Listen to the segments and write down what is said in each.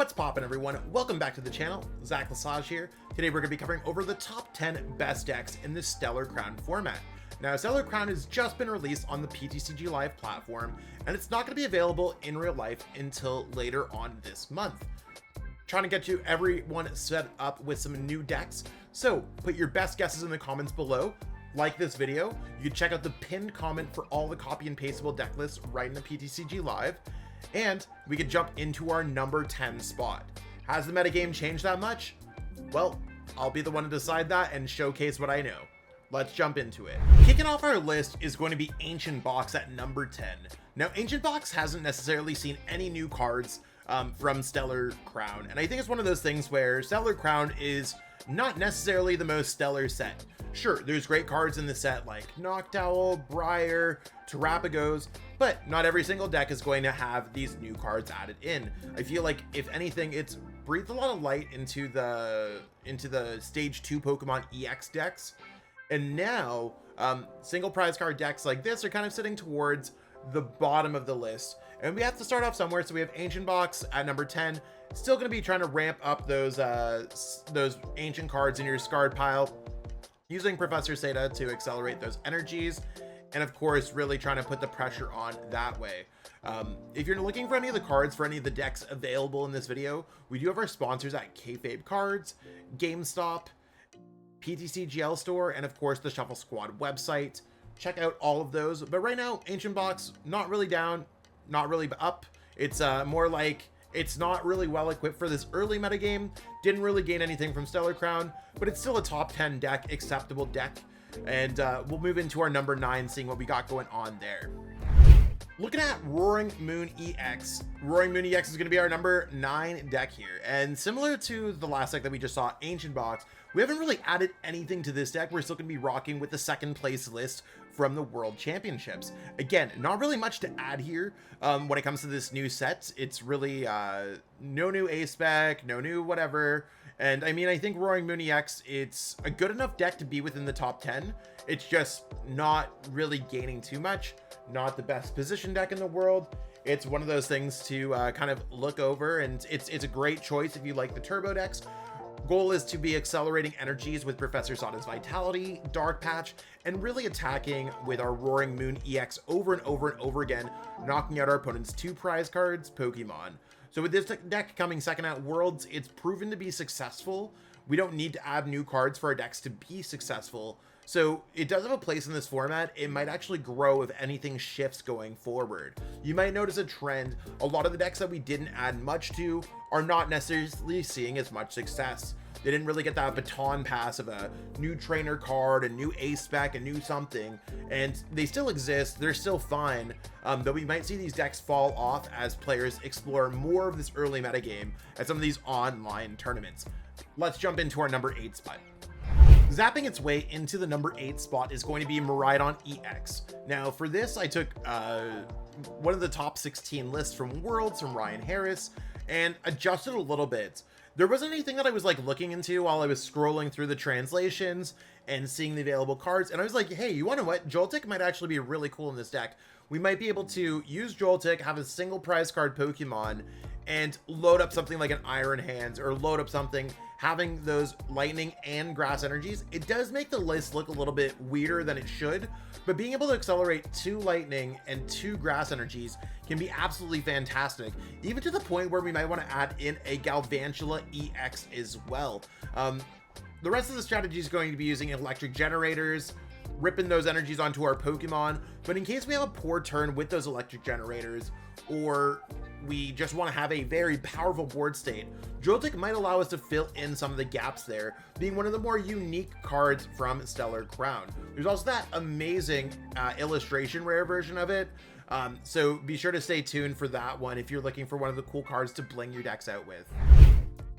What's poppin', everyone? Welcome back to the channel. Zach Lesage here. Today we're going to be covering over the top 10 best decks in the Stellar Crown format. Now, Stellar Crown has just been released on the PTCG Live platform, and it's not going to be available in real life until later on this month. Trying to get everyone set up with some new decks, so put your best guesses in the comments below. Like this video, you can check out the pinned comment for all the copy and pastable deck lists right in the PTCG Live. And we could jump into our number 10 spot. Has the metagame changed that much? Well, I'll be the one to decide that and showcase what I know. Let's jump into it. Kicking off our list is going to be Ancient Box at number 10. Now, Ancient Box hasn't necessarily seen any new cards from Stellar Crown, and I think it's one of those things where Stellar Crown is not necessarily the most stellar set. Sure, there's great cards in the set like Noctowl, Briar, Terrapagos, but not every single deck is going to have these new cards added in. I feel like, if anything, it's breathed a lot of light into the Stage 2 Pokemon EX decks, and now single prize card decks like this are kind of sitting towards the bottom of the list, and we have to start off somewhere. So we have Ancient Box at number 10. Still going to be trying to ramp up those ancient cards in your discard pile, using Professor Seda to accelerate those energies, and of course really trying to put the pressure on that way. If you're looking for any of the cards for any of the decks available in this video, we do have our sponsors at Kayfabe Cards, GameStop, PTCGL Store, and of course the Shuffle Squad website. Check out all of those. But right now, Ancient Box, not really down, not really up. It's more like it's not really well equipped for this early metagame. Didn't really gain anything from Stellar Crown, but it's still a top 10 deck, acceptable deck. And we'll move into our number 9, seeing what we got going on there. Looking at Roaring Moon EX. Roaring Moon EX is going to be our number 9 deck here. And similar to the last deck that we just saw, Ancient Box, we haven't really added anything to this deck. We're still going to be rocking with the second place list from the World Championships. Again, not really much to add here when it comes to this new set. It's really no new A-Spec, no new whatever. And I mean, I think Roaring Moon EX, it's a good enough deck to be within the top 10. It's just not really gaining too much. Not the best position deck in the world. It's one of those things to kind of look over, and it's a great choice if you like the turbo decks. Goal is to be accelerating energies with Professor Sada's Vitality, Dark Patch, and really attacking with our Roaring Moon EX over and over and over again, knocking out our opponent's 2 prize cards, Pokemon. So with this deck coming second at Worlds, it's proven to be successful. We don't need to add new cards for our decks to be successful. So it does have a place in this format. It might actually grow if anything shifts going forward. You might notice a trend. A lot of the decks that we didn't add much to are not necessarily seeing as much success. They didn't really get that baton pass of a new trainer card, a new A-Spec, a new something, and they still exist. They're still fine, but we might see these decks fall off as players explore more of this early metagame at some of these online tournaments. Let's jump into our number 8 spot. Zapping its way into the number 8 spot is going to be Marowak EX. Now, for this, I took one of the top 16 lists from Worlds from Ryan Harris and adjusted a little bit. There wasn't anything that I was like looking into while I was scrolling through the translations and seeing the available cards, and I was like, hey, you want to know what? Joltik might actually be really cool in this deck. We might be able to use Joltik, have a single prize card Pokemon, and load up something like an Iron Hands, or load up something having those lightning and grass energies. It does make the list look a little bit weirder than it should, but being able to accelerate 2 lightning and 2 grass energies can be absolutely fantastic, even to the point where we might want to add in a Galvantula EX as well. The rest of the strategy is going to be using electric generators, ripping those energies onto our Pokemon, but in case we have a poor turn with those electric generators, or we just want to have a very powerful board state, Joltik might allow us to fill in some of the gaps there, being one of the more unique cards from Stellar Crown. There's also that amazing illustration rare version of it, so be sure to stay tuned for that one if you're looking for one of the cool cards to bling your decks out with.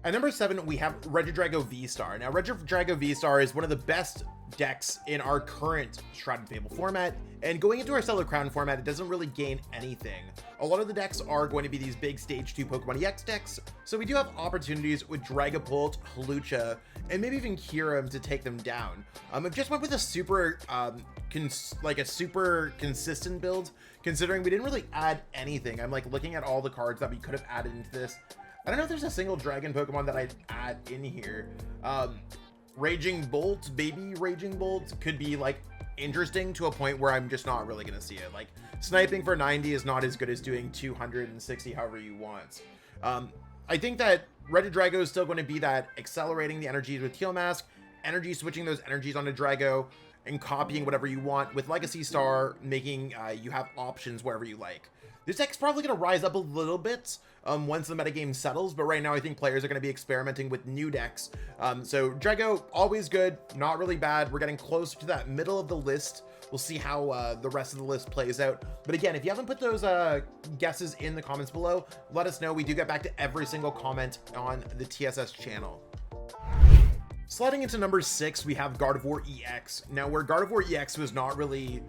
At number 7, we have Regidrago V-Star. Now, Regidrago V-Star is one of the best decks in our current Shrouded Fable format, and going into our Stellar Crown format, it doesn't really gain anything. A lot of the decks are going to be these big Stage 2 Pokemon EX decks, so we do have opportunities with Dragapult, Hlucha, and maybe even Kyurem to take them down. I've just went with a super, super consistent build, considering we didn't really add anything. I'm like looking at all the cards that we could have added into this. I don't know if there's a single dragon Pokemon that I'd add in here. Raging Bolt, baby Raging Bolt could be like interesting to a point where I'm just not really gonna see it. Like sniping for 90 is not as good as doing 260 however you want. I think that Regidrago is still going to be that accelerating the energies with Teal Mask, energy switching those energies onto Drago, and copying whatever you want with Legacy Star, making you have options wherever you like. This deck's probably going to rise up a little bit once the metagame settles, but right now I think players are going to be experimenting with new decks. So Drago, always good, not really bad. We're getting closer to that middle of the list. We'll see how the rest of the list plays out. But again, if you haven't put those guesses in the comments below, let us know. We do get back to every single comment on the TSS channel. Sliding into number 6, we have Gardevoir EX. Now, where Gardevoir EX was not really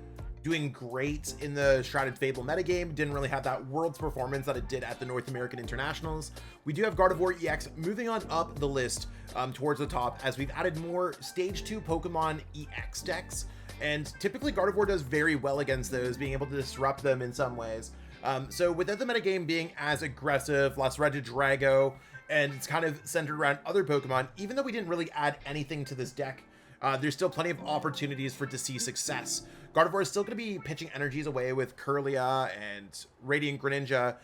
doing great in the Shrouded Fable metagame, didn't really have that Worlds performance that it did at the North American Internationals, we do have Gardevoir EX moving on up the list towards the top as we've added more Stage 2 Pokemon EX decks. And typically Gardevoir does very well against those, being able to disrupt them in some ways. So without the metagame being as aggressive, less Regidrago, and it's kind of centered around other Pokemon, even though we didn't really add anything to this deck, there's still plenty of opportunities for it to see success. Gardevoir is still going to be pitching energies away with Kirlia and Radiant Greninja,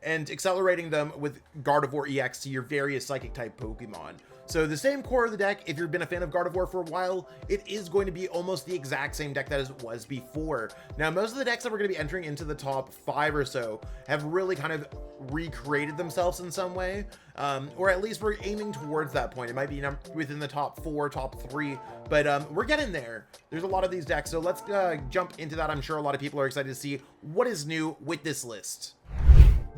and accelerating them with Gardevoir EX to your various Psychic type Pokemon. So the same core of the deck, if you've been a fan of Gardevoir for a while, it is going to be almost the exact same deck that it was before. Now, most of the decks that we're going to be entering into the top 5 or so have really kind of recreated themselves in some way, or at least we're aiming towards that point. It might be within the top 4, top 3, but we're getting there. There's a lot of these decks, so let's jump into that. I'm sure a lot of people are excited to see what is new with this list.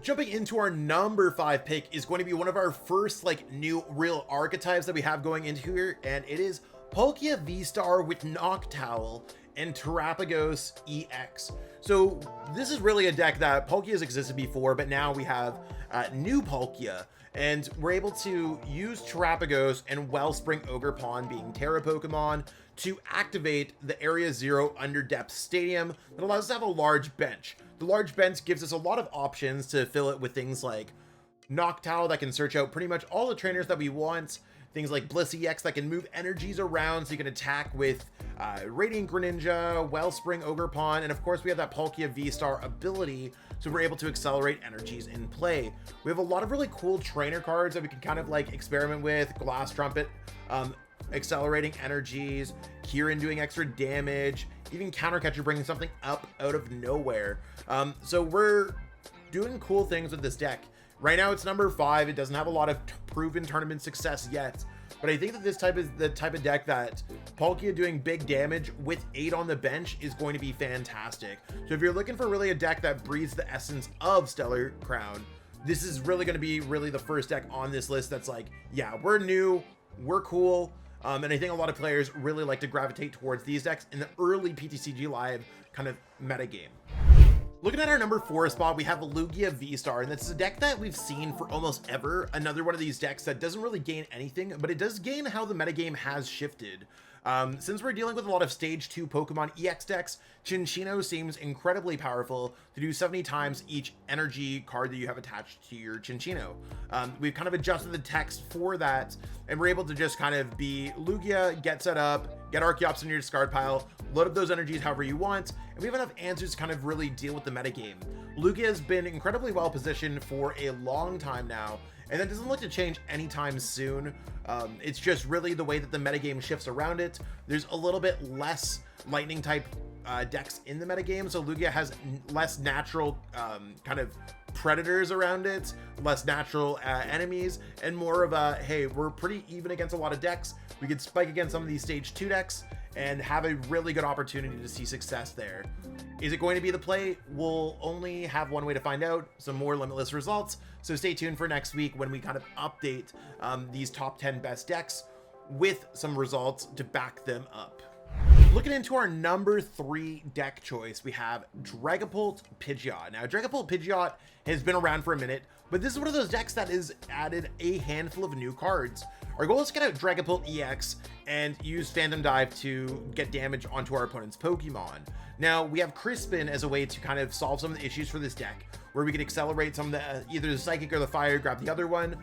Jumping into our number 5 pick is going to be one of our first like new real archetypes that we have going into here, and it is Palkia V-Star with Noctowl and Terapagos EX. So this is really a deck that Palkia has existed before, but now we have new Palkia, and we're able to use Terapagos and Wellspring Ogerpon being Terra Pokemon to activate the Area 0 Under Depth Stadium that allows us to have a large bench. The large bench gives us a lot of options to fill it with things like Noctowl that can search out pretty much all the trainers that we want, things like Bliss EX that can move energies around so you can attack with Radiant Greninja, Wellspring Ogerpon, and of course we have that Palkia V-Star ability, so we're able to accelerate energies in play. We have a lot of really cool trainer cards that we can kind of like experiment with, Glass Trumpet, accelerating energies, Kieran doing extra damage, even Counter Catcher bringing something up out of nowhere. So we're doing cool things with this deck. Right now it's number 5. It doesn't have a lot of proven tournament success yet, but I think that this type is the type of deck that Palkia doing big damage with 8 on the bench is going to be fantastic. So if you're looking for really a deck that breathes the essence of Stellar Crown, this is really going to be really the first deck on this list that's like, yeah, we're new, we're cool. And I think a lot of players really like to gravitate towards these decks in the early PTCG Live kind of metagame. Looking at our number 4 spot, we have Lugia V-Star, and that's a deck that we've seen for almost ever. Another one of these decks that doesn't really gain anything, but it does gain how the metagame has shifted. Since we're dealing with a lot of Stage 2 Pokemon EX decks, Chinchino seems incredibly powerful to do 70 times each energy card that you have attached to your Chinchino. We've kind of adjusted the text for that, and we're able to just kind of be Lugia, get set up, get Archeops in your discard pile, load up those energies however you want, and we have enough answers to kind of really deal with the metagame. Lugia has been incredibly well positioned for a long time now, and that doesn't look to change anytime soon. It's just really the way that the metagame shifts around it. There's a little bit less lightning type decks in the metagame, so Lugia has less natural kind of predators around it, less natural enemies, and more of a, hey, we're pretty even against a lot of decks. We could spike against some of these Stage 2 decks and have a really good opportunity to see success there. Is it going to be the play? We'll only have one way to find out, some more limitless results. So stay tuned for next week when we kind of update these top 10 best decks with some results to back them up. Looking into our number 3 deck choice, we have Dragapult Pidgeot. Now, Dragapult Pidgeot has been around for a minute, but this is one of those decks that has added a handful of new cards. Our goal is to get out Dragapult EX and use Phantom Dive to get damage onto our opponent's Pokemon. Now, we have Crispin as a way to kind of solve some of the issues for this deck, where we can accelerate some of the, either the Psychic or the Fire, grab the other one.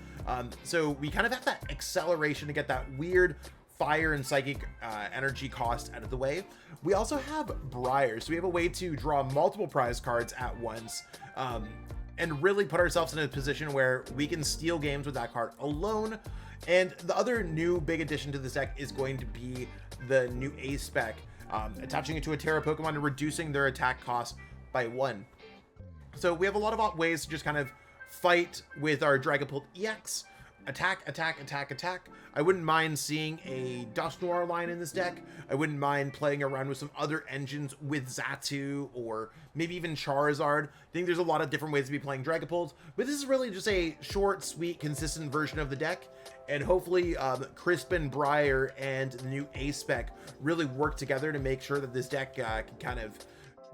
So we kind of have that acceleration to get that weird Fire and Psychic energy cost out of the way. We also have Briar, so we have a way to draw multiple prize cards at once, and really put ourselves in a position where we can steal games with that card alone. And the other new big addition to this deck is going to be the new A spec, attaching it to a Terra Pokemon and reducing their attack cost by 1. So we have a lot of ways to just kind of fight with our Dragapult EX. Attack, attack, attack, attack. I wouldn't mind seeing a Dusknoir line in this deck. I wouldn't mind playing around with some other engines with Xatu or maybe even Charizard. I think there's a lot of different ways to be playing Dragapult, but this is really just a short, sweet, consistent version of the deck. And hopefully Crispin, Briar, and the new A-Spec really work together to make sure that this deck can kind of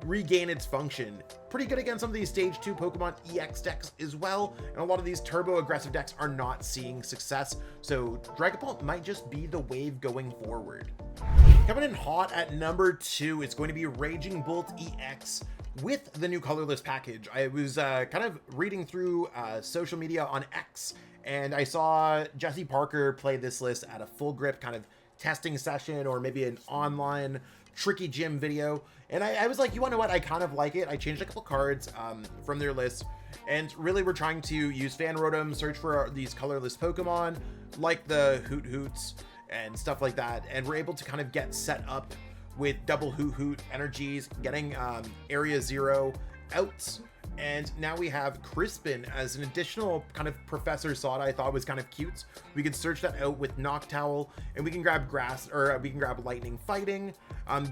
regain its function. Pretty good against some of these stage 2 Pokemon EX decks as well, and a lot of these turbo aggressive decks are not seeing success, so Dragapult might just be the wave going forward. Coming in hot at number 2 is going to be Raging Bolt EX with the new colorless package. I was kind of reading through social media on X, and I saw Jesse Parker play this list at a full grip kind of testing session, or maybe an online tricky gym video, and I was like, you want to know what, I kind of like it. I changed a couple cards from their list, and really we're trying to use Fan Rotom, search for these colorless Pokemon like the Hoot Hoots and stuff like that, and we're able to kind of get set up with double Hoot Hoot energies, getting Area 0 outs. And now we have Crispin as an additional kind of Professor Sada. I thought was kind of cute. We could search that out with Noctowl, and we can grab Grass, or we can grab Lightning Fighting,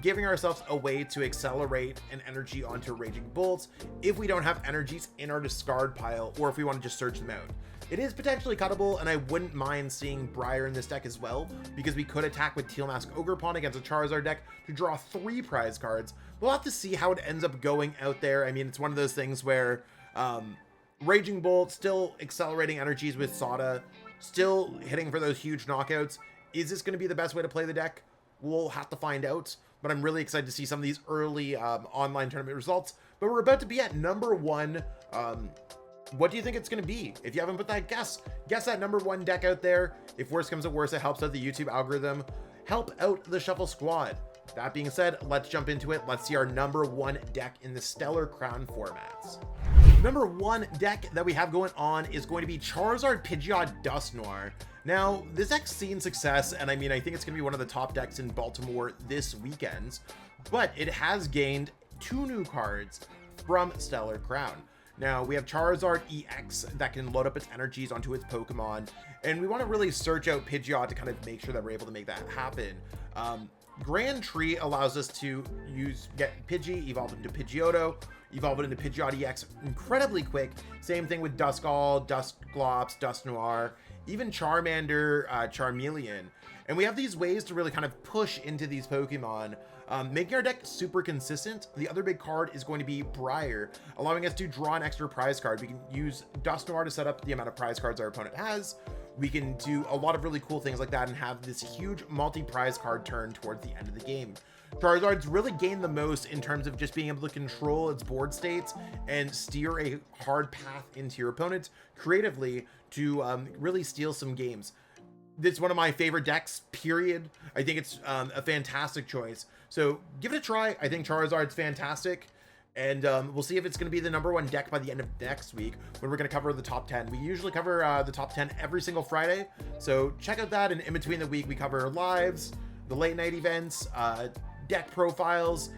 giving ourselves a way to accelerate an energy onto Raging Bolts if we don't have energies in our discard pile, or if we want to just search them out. It is potentially cuttable, and I wouldn't mind seeing Briar in this deck as well, because we could attack with Teal Mask Ogerpon against a Charizard deck to draw 3 prize cards. We'll have to see how it ends up going out there. I mean, it's one of those things where Raging Bolt still accelerating energies with Sada, still hitting for those huge knockouts. Is this going to be the best way to play the deck? We'll have to find out, but I'm really excited to see some of these early online tournament results. But we're about to be at number 1. What do you think it's going to be? If you haven't put that, guess that number 1 deck out there. If worse comes to worse, it helps out the YouTube algorithm. Help out the Shuffle Squad. That being said, let's jump into it. Let's see our number 1 deck in the Stellar Crown formats. Number 1 deck that we have going on is going to be Charizard Pidgeot Dusknoir. Now, this deck's seen success, and I mean, I think it's going to be one of the top decks in Baltimore this weekend, but it has gained 2 new cards from Stellar Crown. Now, we have Charizard EX that can load up its energies onto its Pokemon, and we want to really search out Pidgeot to kind of make sure that we're able to make that happen. Grand Tree allows us to get Pidgey, evolve into Pidgeotto, evolve it into Pidgeot EX incredibly quick. Same thing with Duskull, Dusclops, Dusknoir, even Charmander, Charmeleon. And we have these ways to really kind of push into these Pokemon, making our deck super consistent. The other big card is going to be Briar, allowing us to draw an extra prize card. We can use Dusknoir to set up the amount of prize cards our opponent has. We can do a lot of really cool things like that and have this huge multi-prize card turn towards the end of the game. Charizard's really gained the most in terms of just being able to control its board states and steer a hard path into your opponent creatively to really steal some games. This is one of my favorite decks, period. I think it's a fantastic choice. So give it a try. I think Charizard's fantastic. And we'll see if it's going to be the number 1 deck by the end of next week when we're going to cover the top 10. We usually cover the top 10 every single Friday. So check out that. And in between the week, we cover lives, the late night events, deck profiles,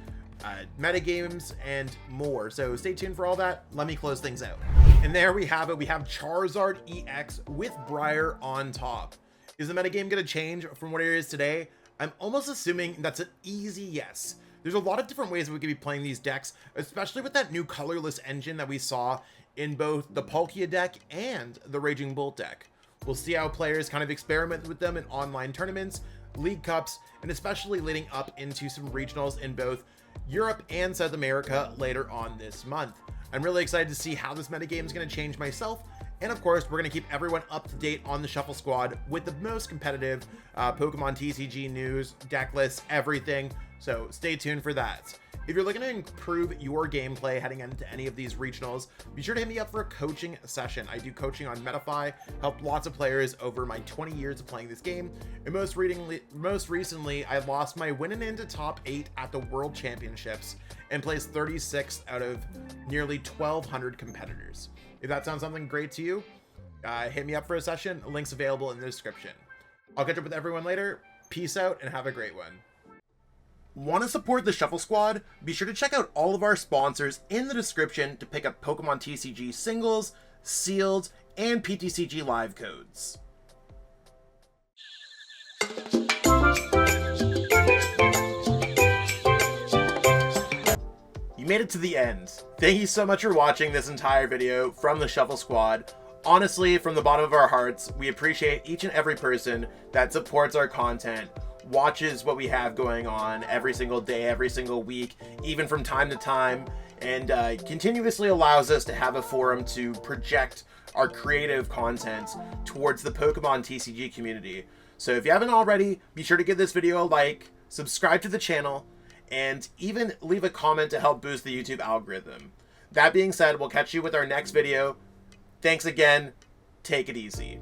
metagames, and more. So stay tuned for all that. Let me close things out. And there we have it. We have Charizard EX with Briar on top. Is the metagame going to change from what it is today? I'm almost assuming that's an easy yes. There's a lot of different ways we could be playing these decks, especially with that new colorless engine that we saw in both the Palkia deck and the Raging Bolt deck. We'll see how players kind of experiment with them in online tournaments. League Cups, and especially leading up into some regionals in both Europe and South America later on this month. I'm really excited to see how this metagame is going to change myself, and of course, we're going to keep everyone up to date on the Shuffle Squad with the most competitive Pokemon TCG news, deck lists, everything, so stay tuned for that. If you're looking to improve your gameplay heading into any of these regionals, be sure to hit me up for a coaching session. I do coaching on Metafy, helped lots of players over my 20 years of playing this game, and most recently, I lost my winning into top 8 at the World Championships and placed 36th out of nearly 1,200 competitors. If that sounds something great to you, hit me up for a session. Links available in the description. I'll catch up with everyone later. Peace out and have a great one. Want to support the Shuffle Squad? Be sure to check out all of our sponsors in the description to pick up Pokemon TCG singles, sealed, and PTCG live codes. You made it to the end. Thank you so much for watching this entire video from the Shuffle Squad. Honestly, from the bottom of our hearts, we appreciate each and every person that supports our content, watches what we have going on every single day, every single week, even from time to time, and continuously allows us to have a forum to project our creative content towards the Pokemon TCG community. So if you haven't already, be sure to give this video a like, subscribe to the channel, and even leave a comment to help boost the YouTube algorithm. That being said, we'll catch you with our next video. Thanks again. Take it easy.